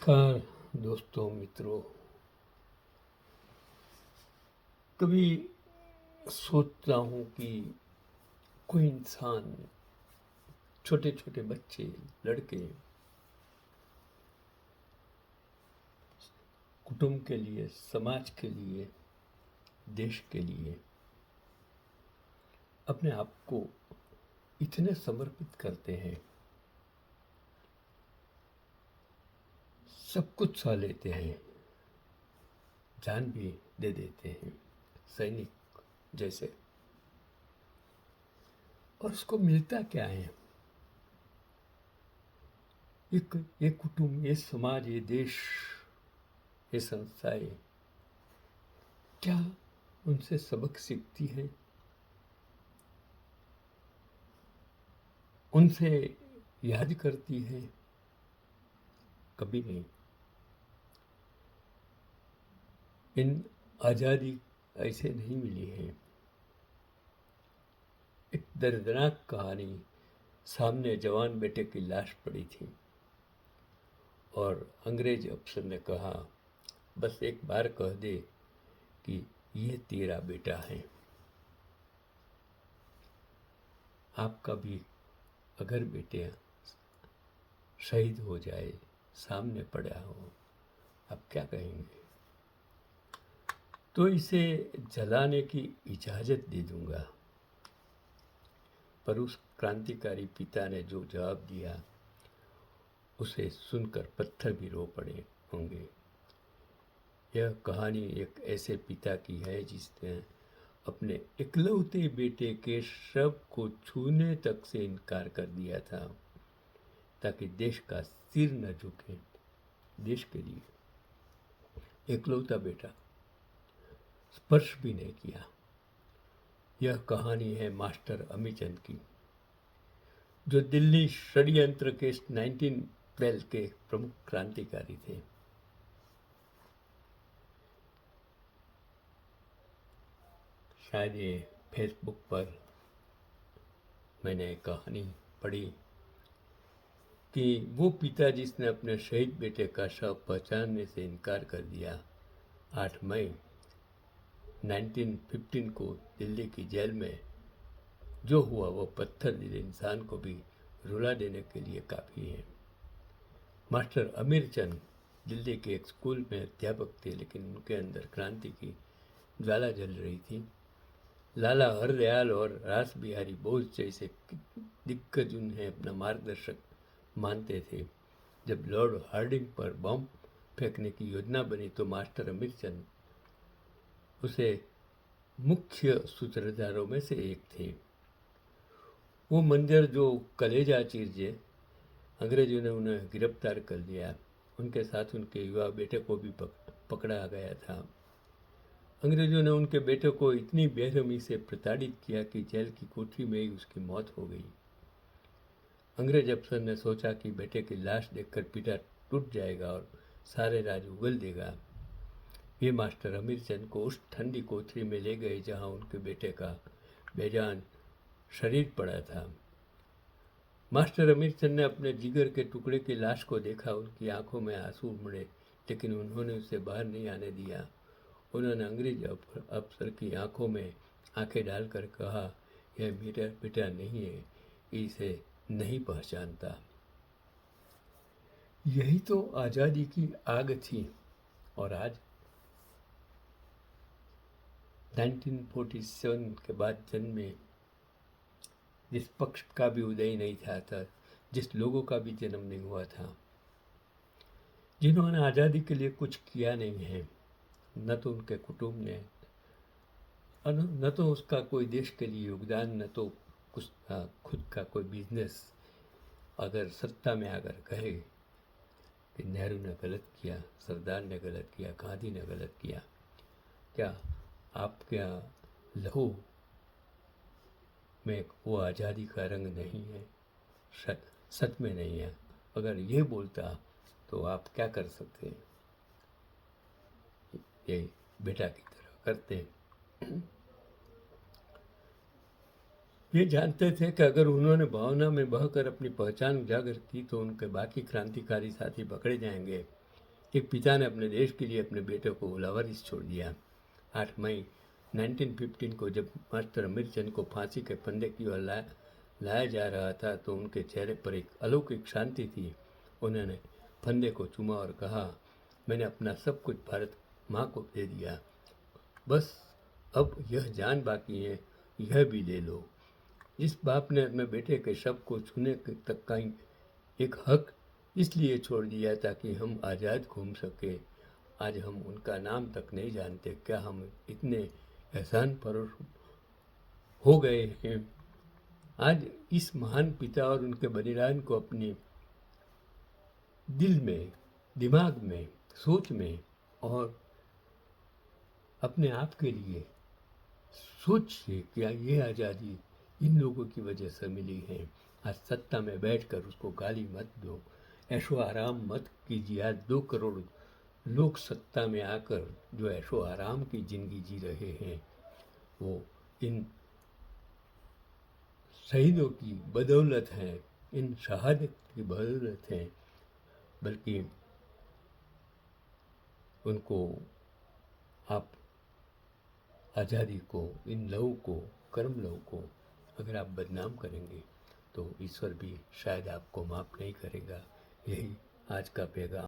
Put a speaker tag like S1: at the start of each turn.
S1: नमस्कार दोस्तों मित्रों। कभी सोचता हूँ कि कोई इंसान, छोटे छोटे बच्चे, लड़के कुटुंब के लिए, समाज के लिए, देश के लिए अपने आप को इतने समर्पित करते हैं, सब कुछ सह लेते हैं, जान भी दे देते हैं, सैनिक जैसे। और उसको मिलता क्या है? ये कुटुंब, ये समाज, ये देश, ये संस्थाएं क्या उनसे सबक सीखती है? उनसे याद करती है? कभी नहीं। इन आज़ादी ऐसे नहीं मिली है। एक दर्दनाक कहानी, सामने जवान बेटे की लाश पड़ी थी और अंग्रेज अफसर ने कहा, बस एक बार कह दे कि ये तेरा बेटा है। आपका भी अगर बेटे शहीद हो जाए, सामने पड़ा हो, आप क्या कहेंगे? तो इसे जलाने की इजाज़त दे दूंगा। पर उस क्रांतिकारी पिता ने जो जवाब दिया, उसे सुनकर पत्थर भी रो पड़े होंगे। यह कहानी एक ऐसे पिता की है जिसने अपने इकलौते बेटे के शव को छूने तक से इनकार कर दिया था, ताकि देश का सिर न झुके। देश के लिए इकलौता बेटा, स्पर्श भी नहीं किया। यह कहानी है मास्टर अमीचंद की, जो दिल्ली षड्यंत्र के 1912 के प्रमुख क्रांतिकारी थे। शायद ये फेसबुक पर मैंने एक कहानी पढ़ी कि वो पिता जिसने अपने शहीद बेटे का शव पहचानने से इनकार कर दिया, 8 मई 1915 को दिल्ली की जेल में जो हुआ, वो पत्थर दिल इंसान को भी रुला देने के लिए काफ़ी है। मास्टर अमीर चंद दिल्ली के एक स्कूल में अध्यापक थे, लेकिन उनके अंदर क्रांति की ज्वाला जल रही थी। लाला हरदयाल और रास बिहारी बोस जैसे दिग्गज उन्हें अपना मार्गदर्शक मानते थे। जब लॉर्ड हार्डिंग पर बम फेंकने की योजना बनी तो मास्टर अमीरचंद उसे मुख्य सूत्रधारों में से एक थे। वो मंजर जो कलेजा चीर, अंग्रेजों ने उन्हें गिरफ्तार कर लिया। उनके साथ उनके युवा बेटे को भी पकड़ा गया था। अंग्रेजों ने उनके बेटे को इतनी बेरहमी से प्रताड़ित किया कि जेल की कोठरी में ही उसकी मौत हो गई। अंग्रेज अफसर ने सोचा कि बेटे की लाश देखकर पिता टूट जाएगा और सारे राज उगल देगा। ये मास्टर अमीरचंद को उस ठंडी कोठरी में ले गए जहां उनके बेटे का बेजान शरीर पड़ा था। मास्टर अमीरचंद ने अपने जिगर के टुकड़े की लाश को देखा। उनकी आंखों में आंसू उमड़े, लेकिन उन्होंने उसे बाहर नहीं आने दिया। उन्होंने अंग्रेज अफसर की आंखों में आंखें डालकर कहा, यह मेरा बेटा नहीं है, इसे नहीं पहचानता। यही तो आज़ादी की आग थी। और आज 1947 के बाद जन्मे, जिस पक्ष का भी उदय नहीं था, जिस लोगों का भी जन्म नहीं हुआ था, जिन्होंने आज़ादी के लिए कुछ किया नहीं है, न तो उनके कुटुंब ने, न तो उसका कोई देश के लिए योगदान, न तो कुछ खुद का कोई बिजनेस। अगर सत्ता में आकर कहे कि नेहरू ने गलत किया, सरदार ने गलत किया, गांधी ने गलत किया, क्या आपके लहू में वो आज़ादी का रंग नहीं है? सच में नहीं है। अगर ये बोलता तो आप क्या कर सकते हैं? ये बेटा की तरह करते हैं। ये जानते थे कि अगर उन्होंने भावना में बहकर अपनी पहचान उजागर की तो उनके बाकी क्रांतिकारी साथी पकड़े जाएंगे। एक पिता ने अपने देश के लिए अपने बेटे को लावारिस छोड़ दिया। 8 मई 1915 को जब मास्टर अमीरचंद को फांसी के फंदे की ओर लाया जा रहा था तो उनके चेहरे पर एक अलौकिक शांति थी। उन्होंने फंदे को चूमा और कहा, मैंने अपना सब कुछ भारत माँ को दे दिया, बस अब यह जान बाकी है, यह भी ले लो। जिस बाप ने अपने बेटे के शव को छूने तक का एक हक इसलिए छोड़ दिया ताकि हम आज़ाद घूम सके, आज हम उनका नाम तक नहीं जानते। क्या हम इतने एहसान फरोश हो गए हैं? आज इस महान पिता और उनके बलिदान को अपने दिल में, दिमाग में, सोच में और अपने आप के लिए सोचिए, क्या ये आज़ादी इन लोगों की वजह से मिली है? आज सत्ता में बैठकर उसको गाली मत दो, ऐशो आराम मत कीजिए। आज 2 करोड़ लोग सत्ता में आकर जो ऐशो आराम की ज़िंदगी जी रहे हैं, वो इन शहीदों की बदौलत हैं, इन शहादत की बदौलत हैं। बल्कि उनको आप आज़ादी को, इन लहू को, कर्म लहू को अगर आप बदनाम करेंगे तो ईश्वर भी शायद आपको माफ़ नहीं करेगा। यही आज का पैगाम।